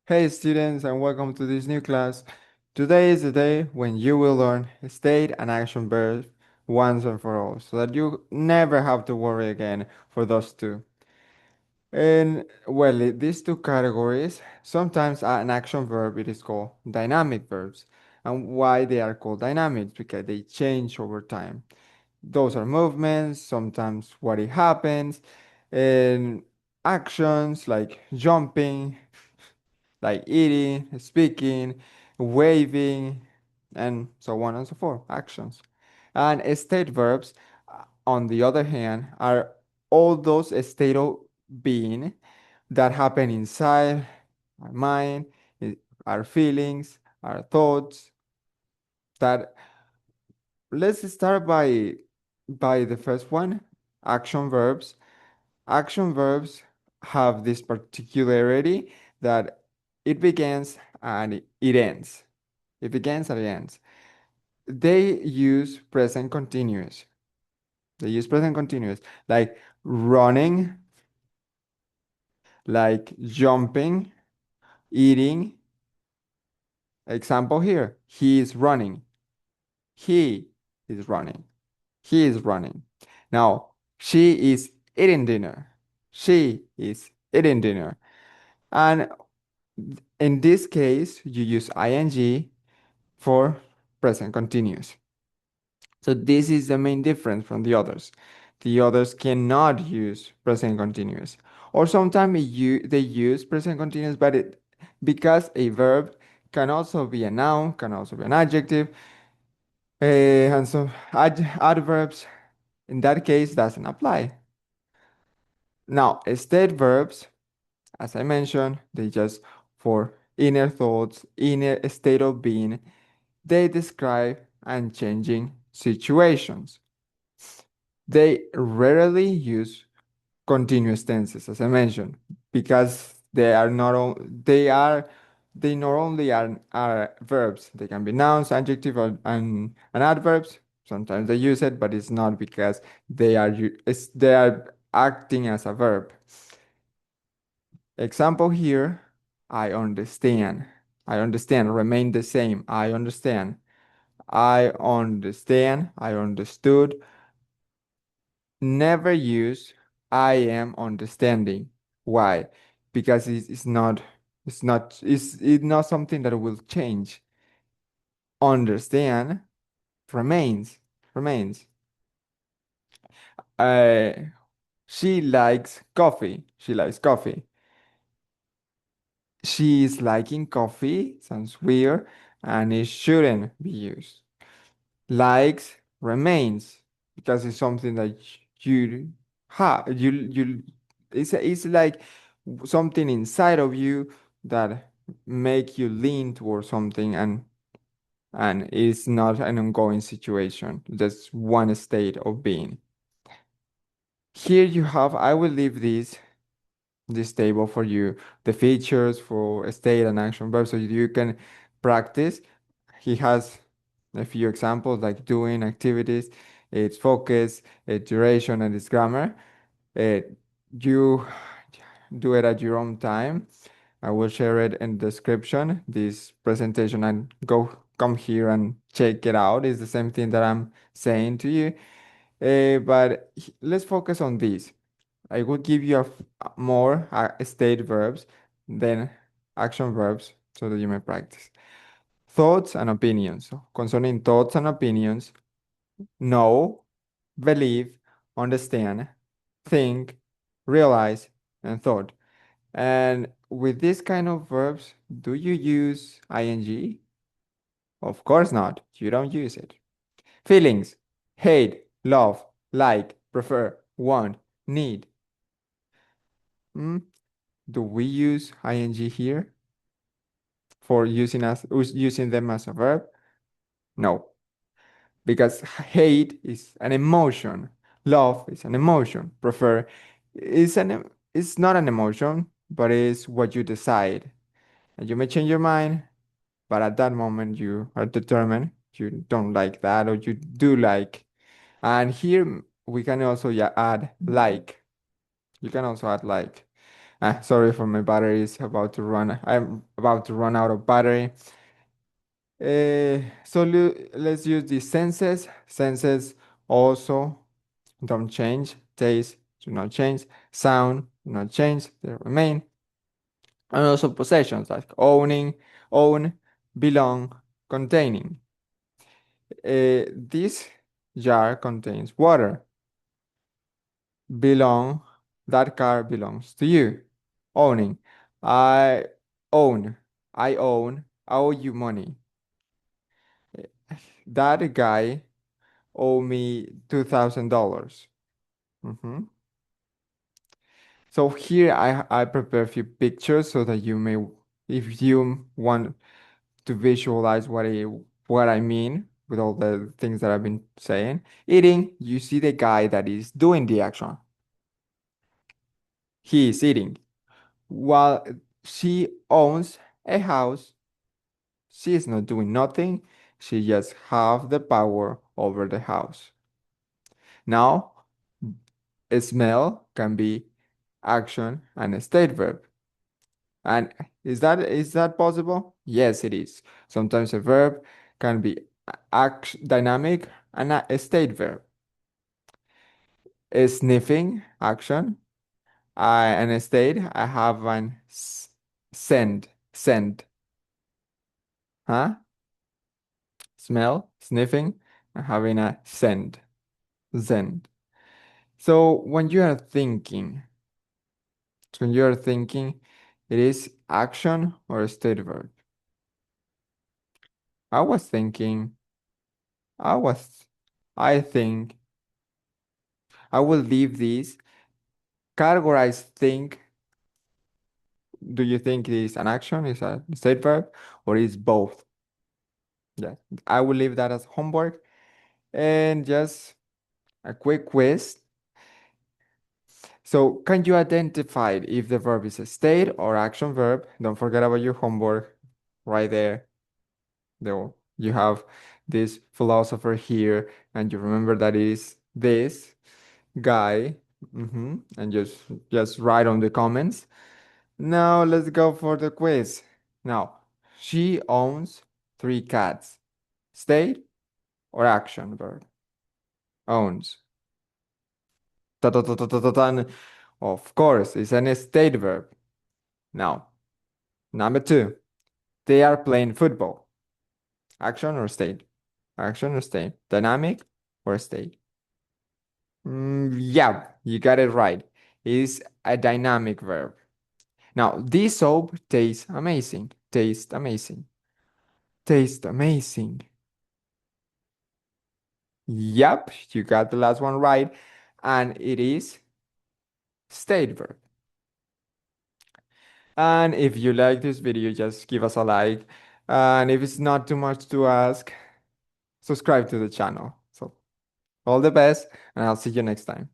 Hey students, and welcome to this new class. Today is the day when you will learn state and action verbs once and for all, so that you never have to worry again for those two. And well, these two categories, sometimes an action verb it is called dynamic verbs. And why they are called dynamics? Because they change over time. Those are movements, sometimes what it happens, and actions like jumping, like eating, speaking, waving, and so on and so forth, actions. And state verbs, on the other hand, are all those state of being that happen inside our mind, our feelings, our thoughts. That let's start by the first one, action verbs. Action verbs have this particularity that it begins and it ends. It begins and it ends. They use present continuous. They use present continuous, like running, like jumping, eating. Example here, he is running. He is running. He is running. Now, she is eating dinner. She is eating dinner. And in this case, you use ing for present continuous. So this is the main difference from the others. The others cannot use present continuous. Or sometimes they use present continuous, but because a verb can also be a noun, can also be an adjective, and so adverbs in that case doesn't apply. Now, state verbs, as I mentioned, they just for inner thoughts, inner state of being, they describe unchanging situations. They rarely use continuous tenses, as I mentioned, because they not only are verbs, they can be nouns, adjective, and adverbs. Sometimes they use it, but it's not because they are acting as a verb. Example here, I understand. I understand, remain the same. I understand. I understand. I understood. Never use I am understanding. Why? Because it's not something that will change. Understand remains, remains. Uh, she likes coffee. She likes coffee. She is liking coffee. Sounds weird, and it shouldn't be used. Likes remains because it's something that you have. It's like something inside of you that make you lean towards something, and it's not an ongoing situation, just one state of being. Here you have, I will leave this table for you, the features for state and action verbs, so you can practice. He has a few examples like doing activities, its focus, its duration, and its grammar. Uh, you do it at your own time. I will share it in the description, this presentation, and come here and check it out. It's the same thing that I'm saying to you. But let's focus on this. I will give you more state verbs than action verbs so that you may practice. Thoughts and opinions. So concerning thoughts and opinions, know, believe, understand, think, realize, and thought. And with this kind of verbs, do you use ing? Of course not. You don't use it. Feelings, hate, love, like, prefer, want, need. Hmm? Do we use ing here for using them as a verb? No, because hate is an emotion, love is an emotion, prefer is not an emotion, but it's what you decide. And you may change your mind, but at that moment you are determined you don't like that or you do like. And here we can also add like. You can also add like. Sorry for my battery is about to run. I'm about to run out of battery. Let's use the senses. Senses also don't change. Taste do not change. Sound do not change. They remain. And also possessions like owning, own, belong, containing. This jar contains water. Belong, that car belongs to you. Owning, I own, I owe you money. That guy owe me $2,000. Mhm. So here I prepare a few pictures so that you may, if you want to visualize what I mean with all the things that I've been saying. Eating, you see the guy that is doing the action. He is eating. While she owns a house, she is not doing nothing. She just have the power over the house. Now, a smell can be action and a state verb. And is that possible? Yes, it is. Sometimes a verb can be act dynamic and a state verb. A sniffing action and a state. I have an send, huh? Smell, sniffing, and having a send. So when you are thinking, it is action or a state verb. I was thinking, I was, I think, I will leave these. Categorize think. Do you think it is an action, is a state verb, or is both? Yeah, I will leave that as homework. And just a quick quiz. So, can you identify if the verb is a state or action verb? Don't forget about your homework right there. Though you have this philosopher here, and you remember that it is this guy. And just write on the comments. Now let's go for the quiz. Now, she owns 3 cats. State or action verb? Owns. Ta ta ta ta ta ta ta. Of course, it's an state verb. Now, number 2, they are playing football. Action or state? Action or state? Dynamic or state? Yeah, you got it right. It's a dynamic verb. Now, this soap tastes amazing. Taste amazing. Taste amazing. Yep, you got the last one right. And it is state verb. And if you like this video, just give us a like. And if it's not too much to ask, subscribe to the channel. So all the best, and I'll see you next time.